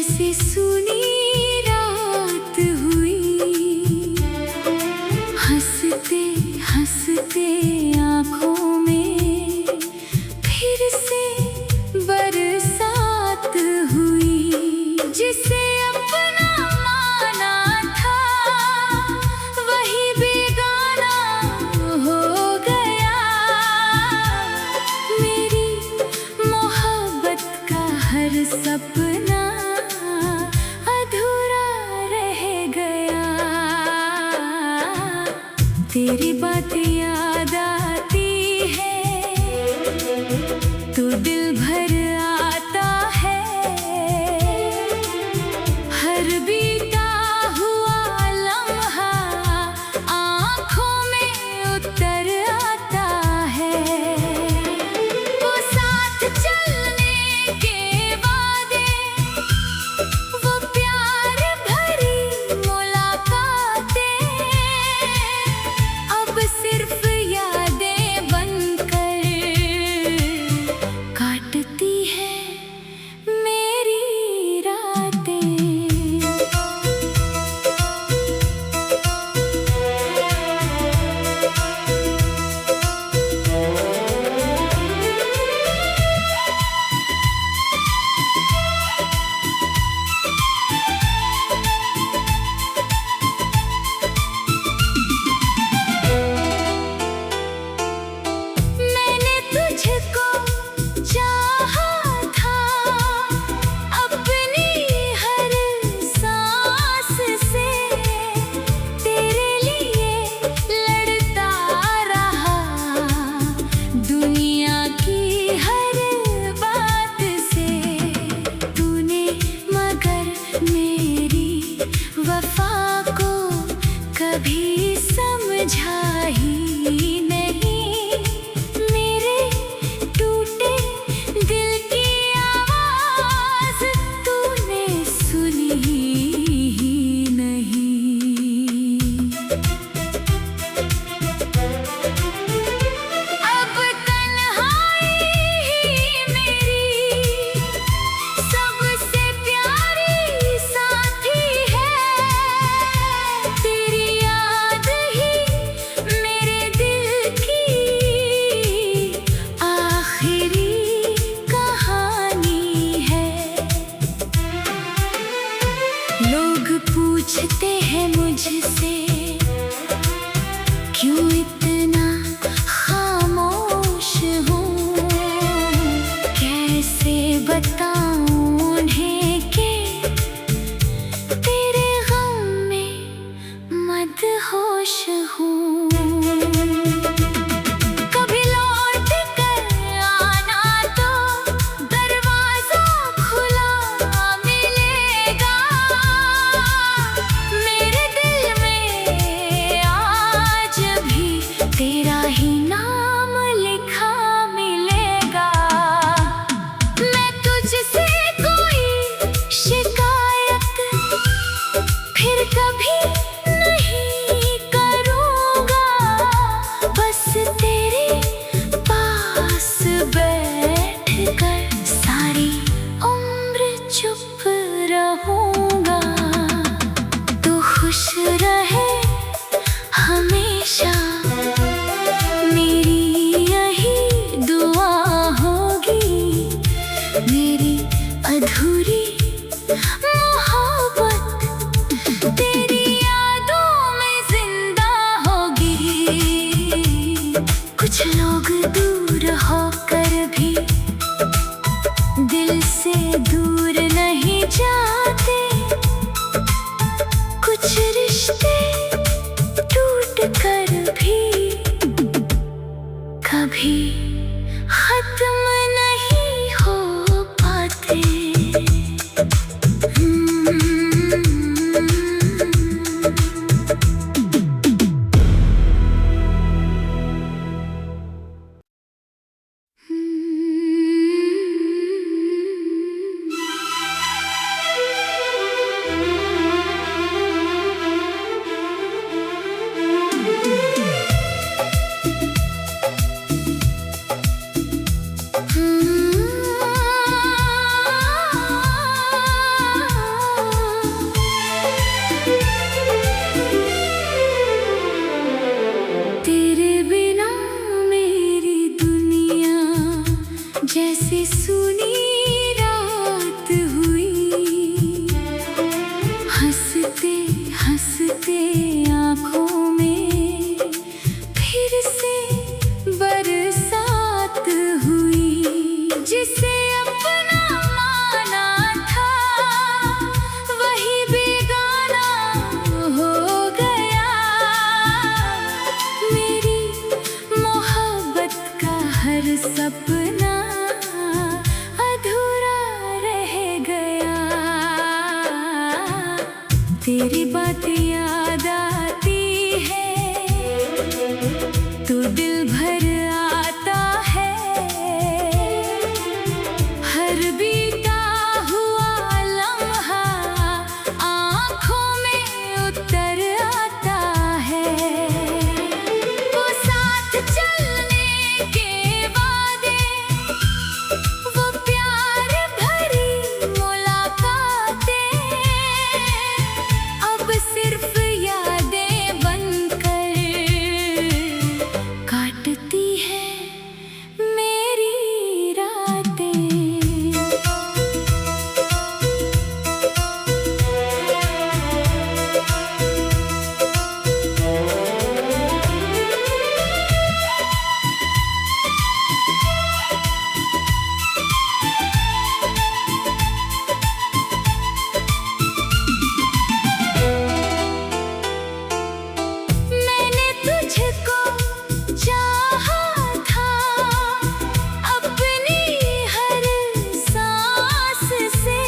जैसे सुनी रात हुई, हंसते हंसते आँखों में फिर से बरसात हुई। जिसे अपना माना था वही बेगाना हो गया। मेरी मोहब्बत का हर सपना अधूरा रह गया। तेरी बात याद आती है तो दिल भर आता है। हर बीता हुआ लम्हा आँखों में उतर आता है। वो साथ चलने के वादे, वो प्यार भरी मुलाकातें अब सिर्फ यादें बनकर काटती है मेरी रातें। मैंने तुझको चाहा था अपनी हर सांस से। तेरे लिए लड़ता रहा दुनिया की हर बात से। तूने मगर मेरी वफा को कभी समझा ही नहीं। मेरे टूटे दिल की आवाज़ तूने सुनी ही नहीं। अब तन्हाई ही मेरी सबसे प्यारी साथी है। तेरी याद ही मेरे दिल की आखिरी कहानी है। लोग पूछते हैं मुझसे क्यों इतना खामोश हूँ। कैसे बताऊँ उन्हें कि तेरे गम में मदहोश हूँ। कभी लौट कर आना तो दरवाजा खुला मिलेगा। मेरे दिल में आज भी तेरा ही नाम लिखा मिलेगा। मैं तुझसे कोई शिकायत फिर कभी नहीं करूँगा। बस तेरे पास बैठकर सारी उम्र चुप रहूँगा। तू खुश रहे हमेशा मेरी यही दुआ होगी। मेरी अधूरी मोहब्बत तेरी यादों में जिंदा होगी। कुछ लोग दूर होकर भी दिल से दूर नहीं जाते। कुछ रिश्ते टूट कर भी कभी खत्म नहीं हो पाते। तेरी बात याद आती है तो दिल भर आता है, हर बीता हुआ लम्हा आँखों में उतर आता है। वो साथ चलने के वादे, वो प्यार भरी मुलाकातें अब सिर्फ यादें बनकर काटती है मेरी रातें। मैंने तुझको चाहा था अपनी हर सांस से,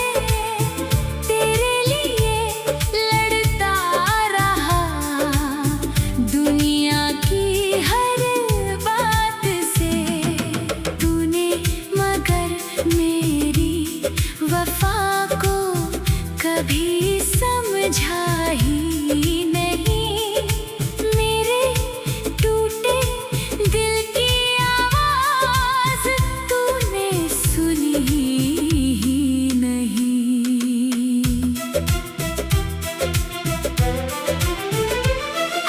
तेरे लिए लड़ता रहा दुनिया की हर बात से। तूने मगर मेरी वफा को कभी समझा ही नहीं, मेरे टूटे दिल की आवाज़ तूने सुनी ही नहीं।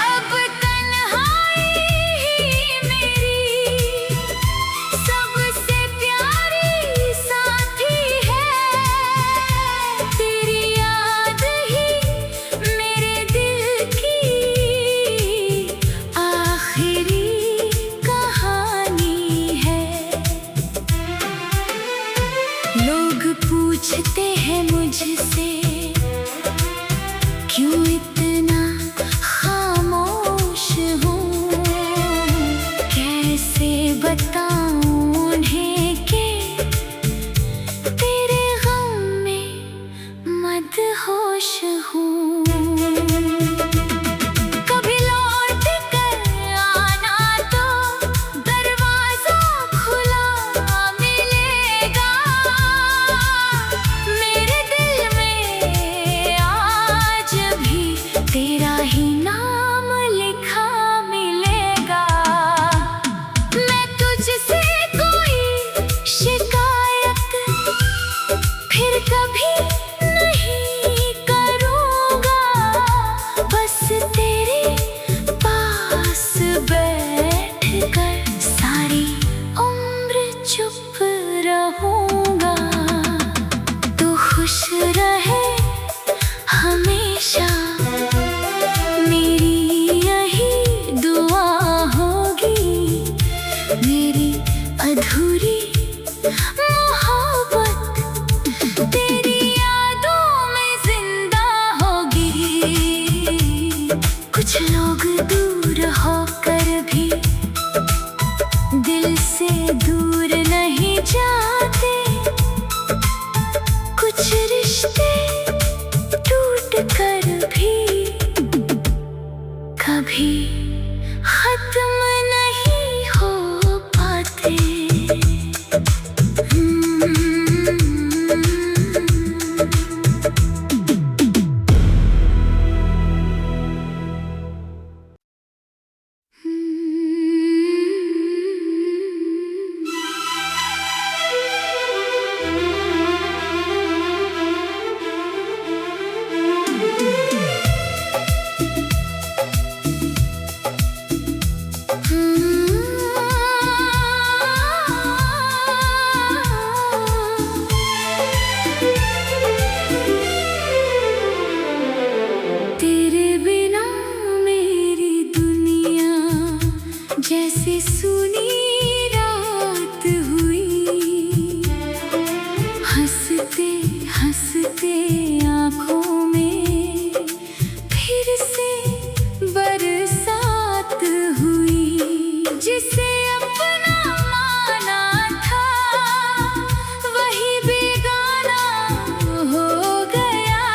अब तन्हाई ही मेरी सबसे प्यारी साथी है, तेरी याद ही मेरे दिल की आखिरी कहानी है। लोग पूछते हैं मुझसे क्यों इतना खामोश हूँ, कैसे बताऊं उन्हें कि तेरे गम में मदहोश हूँ। कभी लौट कर आना तो दरवाजा खुला मिलेगा, मेरे दिल में आज भी तेरा ही नाम लिखा मिलेगा। मैं तुझसे कोई शिकायत फिर कभी नहीं करूँगा, बस तेरे पास बैठकर सारी उम्र चुप रहूँगा। तू खुश रहे हमेशा, मेरी यही दुआ होगी, मेरी अधूरी मोहब्बत तेरी यादों में जिंदा होगी। कुछ लोग दूर होकर भी दिल से दूर नहीं जाते, कुछ रिश्ते टूट कर भी कभी खत्म नहीं हो पाते। तेरे बिना मेरी दुनिया जैसे सुनी रात हुई, हंसते हंसते आँखों में फिर से बरसात हुई। जिसे अपना माना था वही बेगाना हो गया।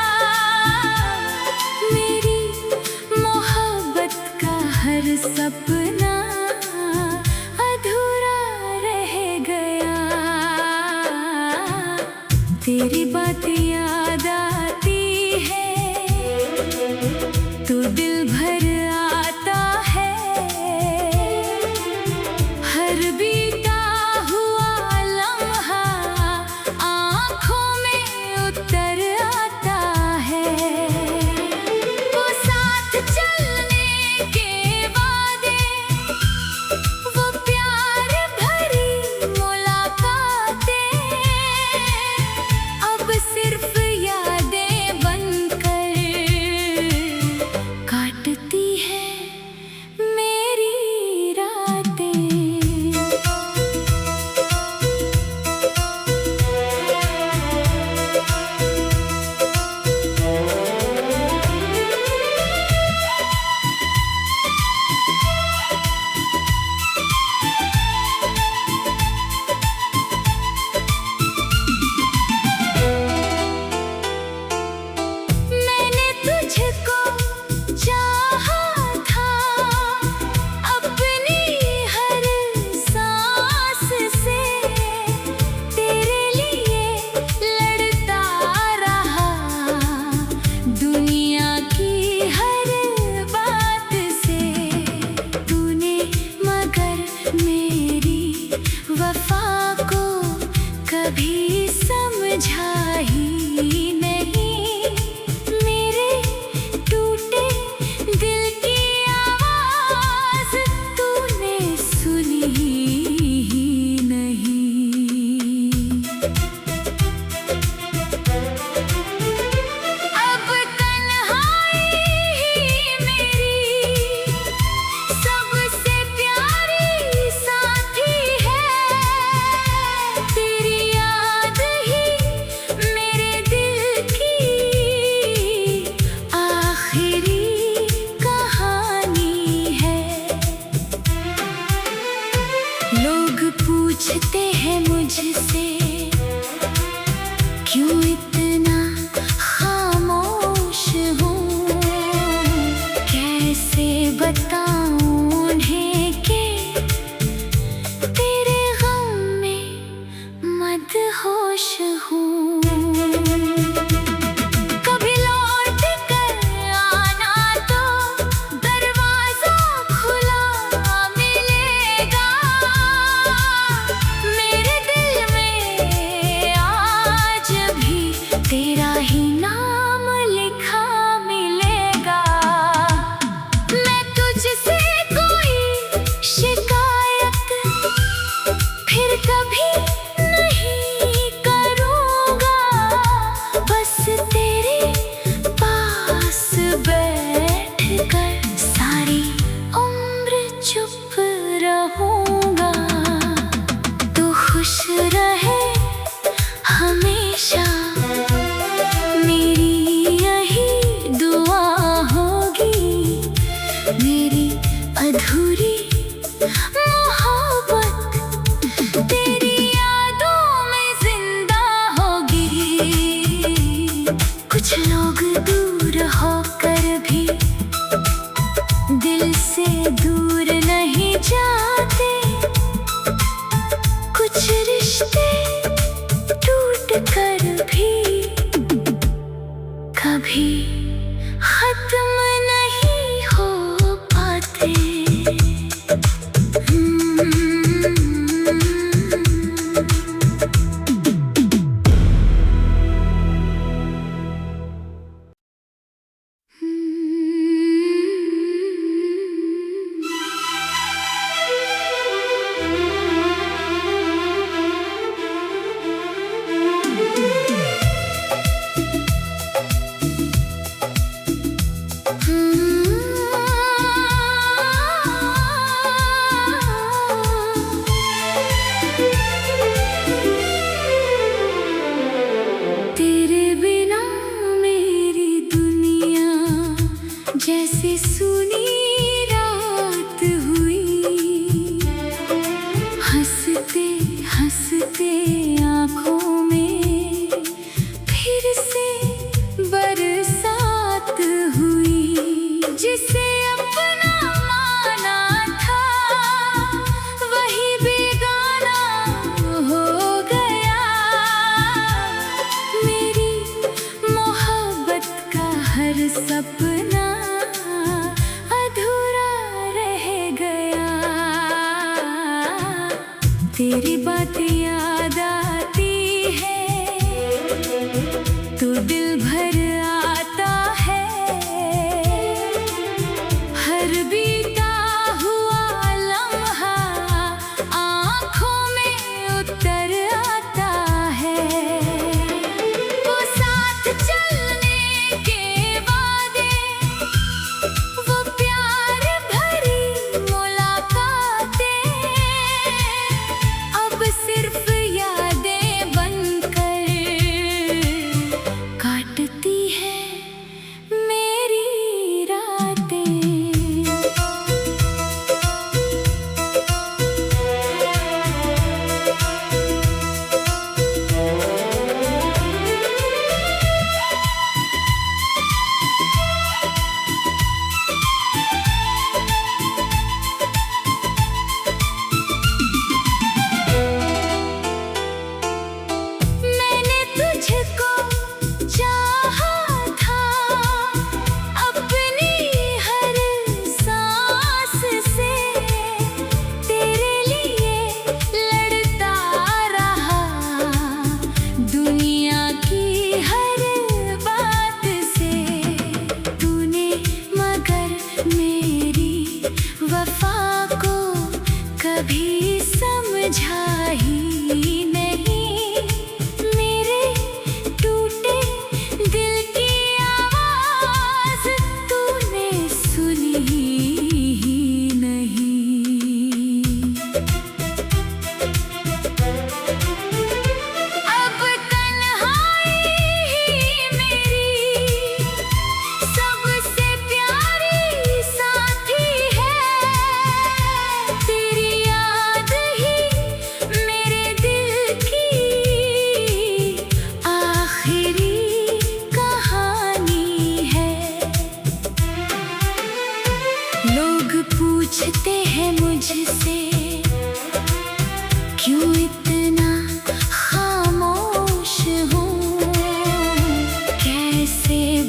तेरी बात याद आती है तो दिल भर आता है। हर बीता हुआ लम्हा आँखों में उतर आता है। वो साथ चलने के वादे, वो प्यार भरी मुलाकातें अब सिर्फ यादें बनकर काटती है मेरी रातें। मैंने तुझको चाहा था अपनी हर सांस से, तेरे लिए लड़ता रहा दुनिया की हर बात से। तूने मगर मेरी वफा को कभी समझा ही नहीं। मेरे टूटे दिल की आवाज़ तूने सुनी ही नहीं। अब तन्हाई ही मेरी सबसे प्यारी साथी है। तेरी याद ही मेरे दिल की आखिरी कहानी है। लोग पूछते हैं मुझसे क्यों इतना खामोश हूँ, कैसे बताऊं उन्हें कि तेरे गम में मदहोश हूँ। कभी लौट कर आना तो दरवाजा खुला मिलेगा। मेरे दिल में आज भी तेरा ही नाम लिखा मिलेगा। मैं तुझसे कोई शिकायत फिर कभी नहीं करूँगा। बस तेरे पास बैठकर सारी उम्र चुप रहूँगा। तू खुश रहे हमेशा, मेरी यही दुआ होगी। मेरी अधूरी मोहब्बत तेरी यादों में जिंदा होगी। कुछ लोग दूर होकर भी दिल से दूर नहीं जाते। कुछ रिश्ते टूट कर भी कभी खत्म नहीं हो पाते। तेरे बिना मेरी दुनिया जैसे सुनी रात हुई। हंसते हंसते आँखों में फिर से बरसात हुई। जिसे अपना माना था वही बेगाना हो गया।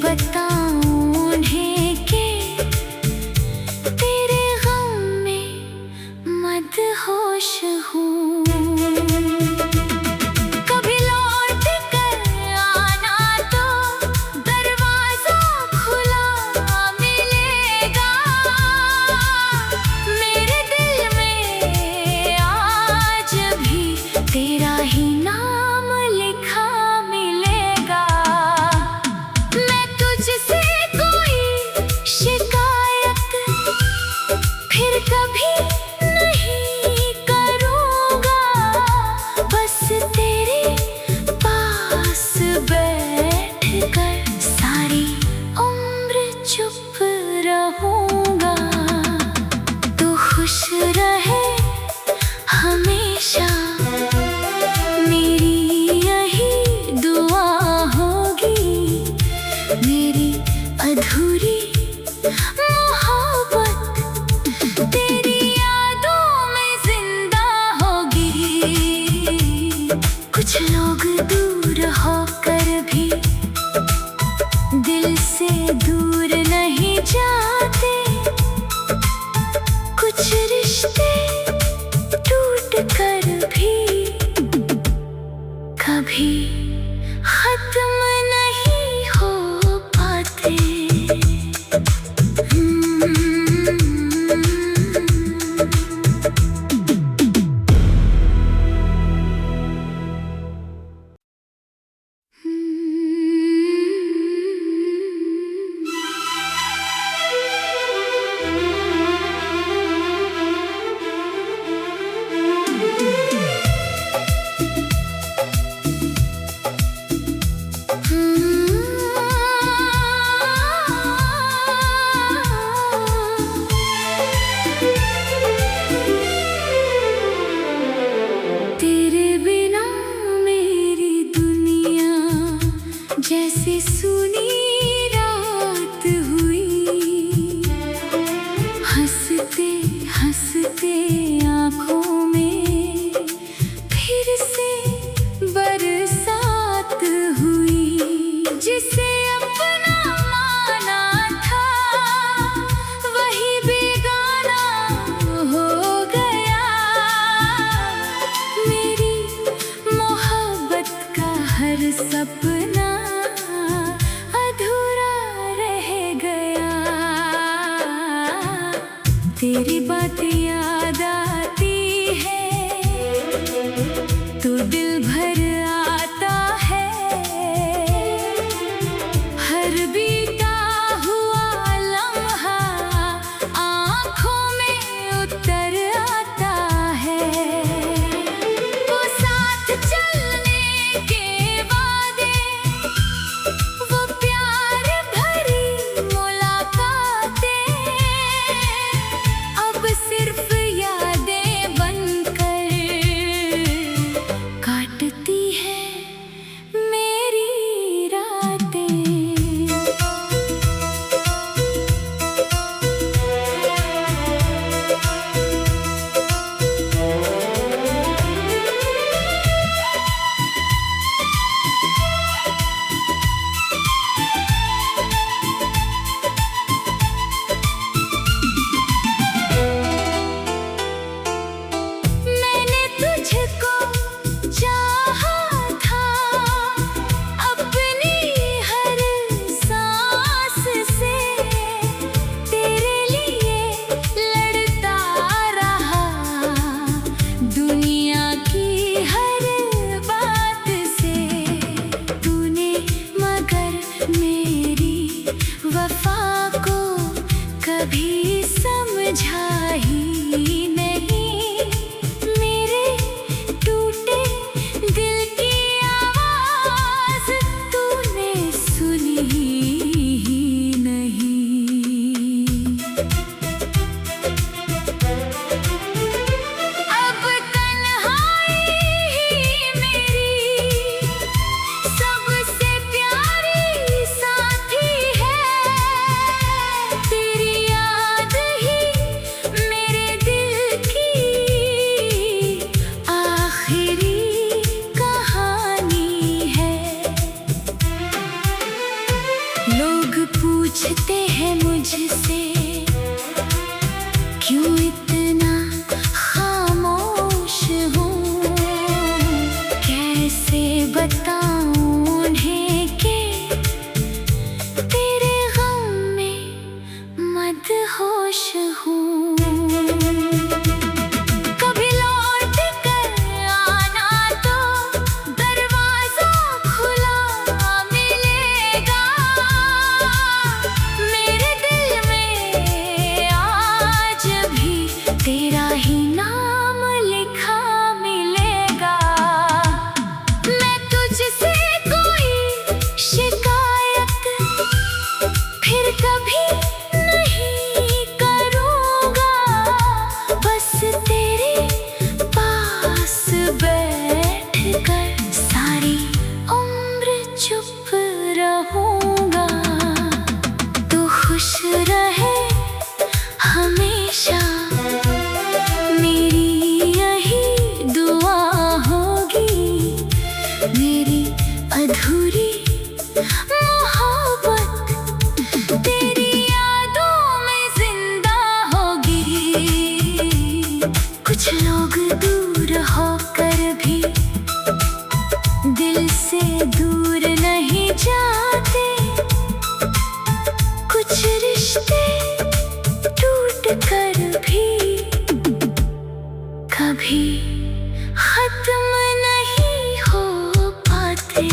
बताऊं उन्हें कि तेरे गम में मदहोश हूँ। कभी लौट कर आना तो दरवाजा खुला मिलेगा। मेरे दिल में आज भी तेरा ही नाम लिखा मिलेगा। मैं तुझसे कोई शिकायत फिर कभी नहीं करूँगा। बस तेरे पास बैठ कर सारी उम्र चुप रहूँगा। तू खुश रहे हमेशा, मेरी यही दुआ होगी। मेरी अधूरी मोहब्बत तेरी यादों में जिंदा होगी। कुछ लोग दूर होकर भी दिल से दूर नहीं जाते। कुछ रिश्ते टूट कर भी कभी खत्म नहीं हो पाते। तेरे बिना मेरी दुनिया जैसे सुनी रात हुई। हंसते हंसते आँखों में फिर से बरसात हुई। जिसे अपना माना था वही बेगाना हो गया। मेरी मोहब्बत का हर सपना अधूरा रह गया। तेरी बातें याद आती है तो दिल भर आता है। हर बीता हुआ लम्हा आँखों में उतर आता है। वो साथ चलने के वादे पूछते हैं मुझसे क्यों इतना खामोश हूँ, कैसे बताऊं उन्हें कि तेरे गम में मदहोश हूँ। तेरा ही नाम लिखा मिलेगा। मैं तुझसे कोई शिकायत फिर कभी नहीं करूँगा, बस तेरे पास बैठकर सारी उम्र चुप रहूँगा। तू खुश रहे हमेशा, मेरी अधूरी मोहब्बत तेरी यादों में जिंदा होगी। कुछ लोग दूर होकर भी दिल से दूर नहीं जाते, कुछ रिश्ते टूट कर भी कभी खत्म नहीं हो पाते।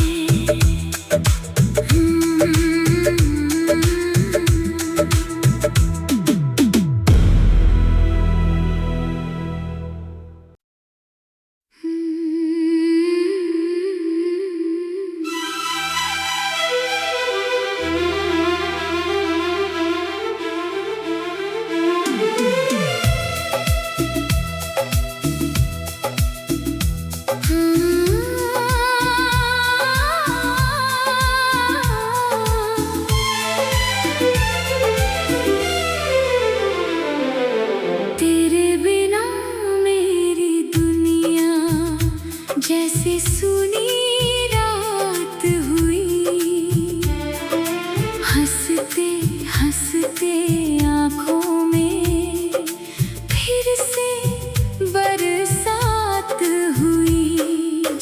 जैसे सुनी रात हुई, हंसते हंसते आँखों में फिर से बरसात हुई।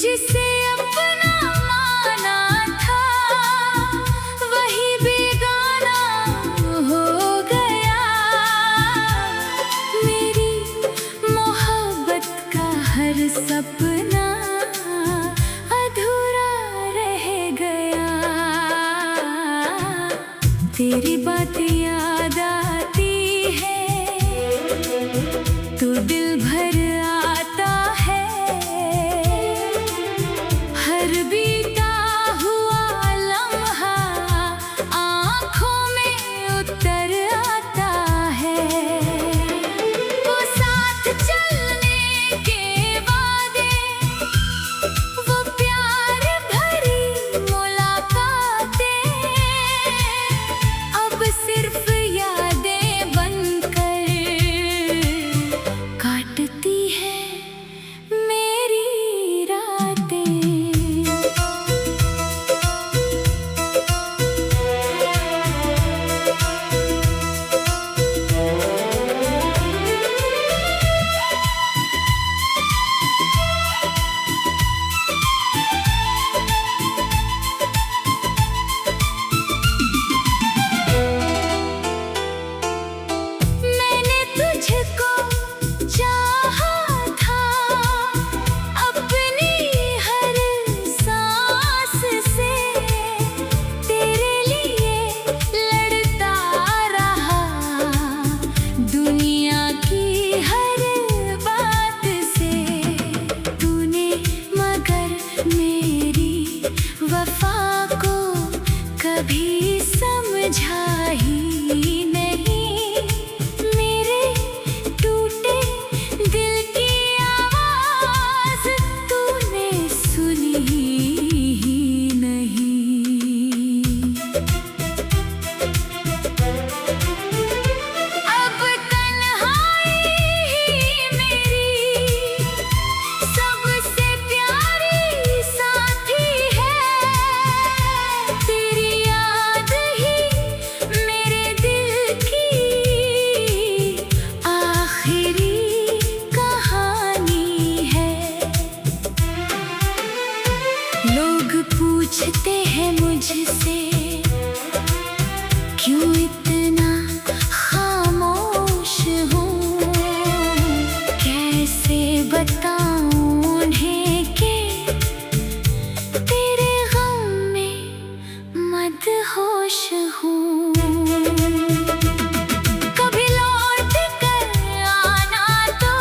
जिसे अपना माना था वही बेगाना हो गया। मेरी मोहब्बत का हर सपना तेरी बात याद आती है तो दिल भर आता है। हर बीता हुआ लम्हा आँखों में उतर आता है। वो साथ चलने के वादे, वो प्यार भरी मुलाकातें सिर्फ यादें बनकर काटती है मेरी रातें। वफा को कभी समझा ही नहीं। मेरे टूटे दिल की आवाज तूने सुनी ही नहीं। अब तन्हाई ही मेरी सबसे प्यारी साथी है। तेरी याद ही मेरे पूछते हैं मुझसे क्यों इतना खामोश हूँ, कैसे बताऊं उन्हें कि तेरे गम में मदहोश हूँ। कभी लौट कर आना तो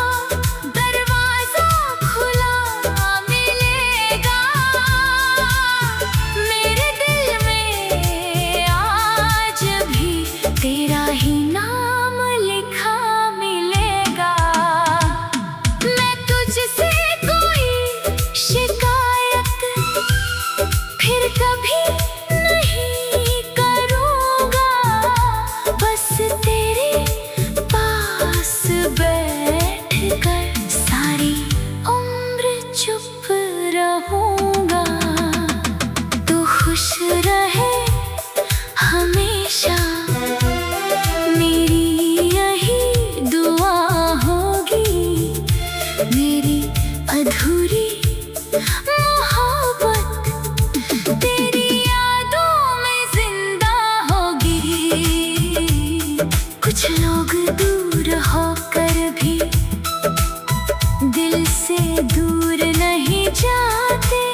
दरवाजा खुला मिलेगा, मेरे दिल में आज भी तेरा ही नाम लिखा मिलेगा। मैं तुझसे कोई शिकायत फिर कभी नहीं करूँगा, बस तेरे पास बैठ कर सारी उम्र चुप रहूँगा। तू खुश रहे हमेशा, मेरी यही दुआ होगी। मेरी अधूरी मोहब्बत तेरी यादों में जिंदा होगी। कुछ लोग दूर होकर भी दिल से दूर नहीं जाते,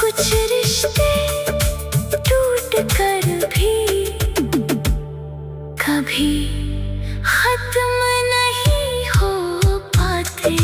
कुछ रिश्ते टूट कर भी कभी खत्म नहीं हो पाते।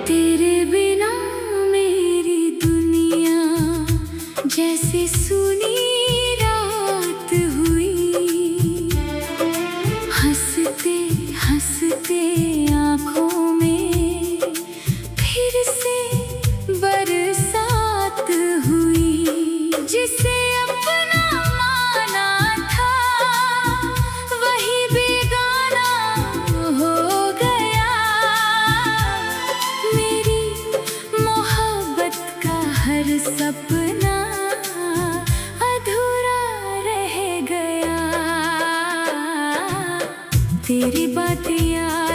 तेरे बिना मेरी दुनिया जैसी सुनी रात हुई। हंसते हंसते आँखों में फिर से बरसात हुई। जिसे अपना माना था वही बेगाना हो गया। मेरी मोहब्बत का हर सपना अधूरा रह गया। तेरी बात याद